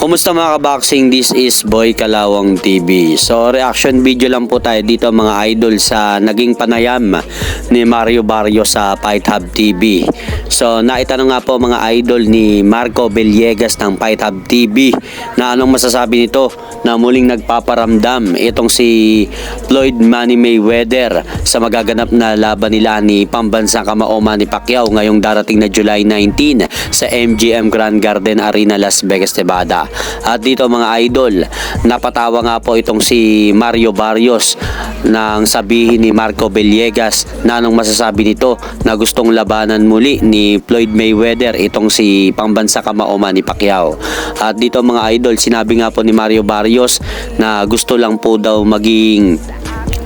Kumusta mga kaboxing? This is Boy Kalawang TV. So reaction video lang po tayo dito mga idol sa naging panayam ni Mario Barrios sa Fight Hub TV. So naitanong nga po mga idol ni Marco Villegas ng Fight Hub TV na anong masasabi nito na muling nagpaparamdam itong si Floyd Manny Mayweather sa magaganap na laban nila ni pambansang kamao Manny Pacquiao ngayong darating na July 19 sa MGM Grand Garden Arena, Las Vegas, Nevada. At dito mga idol, napatawa nga po itong si Mario Barrios nang sabihin ni Marco Villegas na anong masasabi nito na gustong labanan muli ni Floyd Mayweather itong si pambansa kamao Manny Pacquiao. At dito mga idol, sinabi nga po ni Mario Barrios na gusto lang po daw maging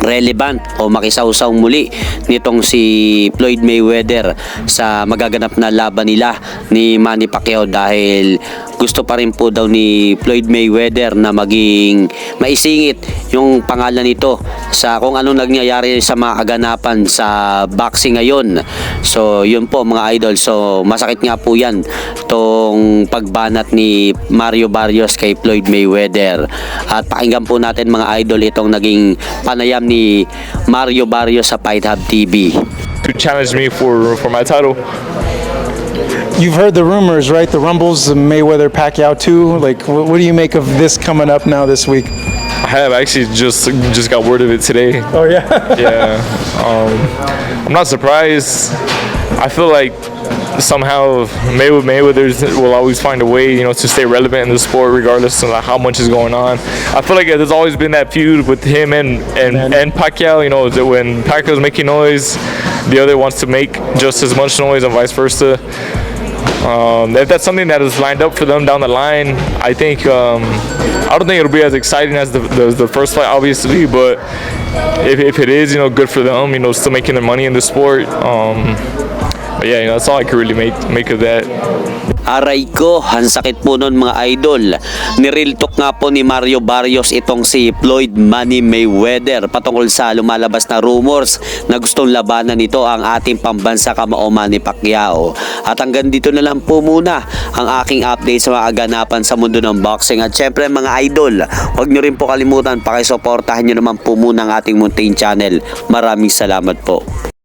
relevant o makisawsaw muli nitong si Floyd Mayweather sa magaganap na laban nila ni Manny Pacquiao dahil gusto pa rin po daw ni Floyd Mayweather na maging maisingit yung pangalan nito sa kung anong nangyayari sa mga kaganapan sa boxing ngayon. So yun po mga idol, so masakit nga po yan tong pagbanat ni Mario Barrios kay Floyd Mayweather. At pakinggan po natin mga idol itong naging panayam ni Mario Barrios sa Fight Hub TV. To challenge me for my title. You've heard the rumors, right? The rumbles, Mayweather Pacquiao too. Like, what do you make of this coming up now this week? I have actually just got word of it today. Oh yeah. Yeah, I'm not surprised. I feel like somehow Mayweather will always find a way, you know, to stay relevant in the sport regardless of how much is going on. I feel like there's always been that feud with him and Pacquiao. You know, that when Pacquiao's making noise, the other wants to make just as much noise and vice versa. If that's something that is lined up for them down the line, I think I don't think it'll be as exciting as the first fight, obviously. But if it is, you know, good for them, you know, still making their money in the sport. But yeah, you know, that's all I could really make of that. Aray ko, ang sakit po nun mga idol. Nireal talk nga po ni Mario Barrios itong si Floyd Manny Mayweather patungkol sa lumalabas na rumors na gustong labanan nito ang ating pambansa kamao Manny Pacquiao. At hanggang dito na lang po muna ang aking update sa mga aganapan sa mundo ng boxing. At syempre mga idol, huwag nyo rin po kalimutan pakisuportahan nyo naman po muna ang ating munting channel. Maraming salamat po.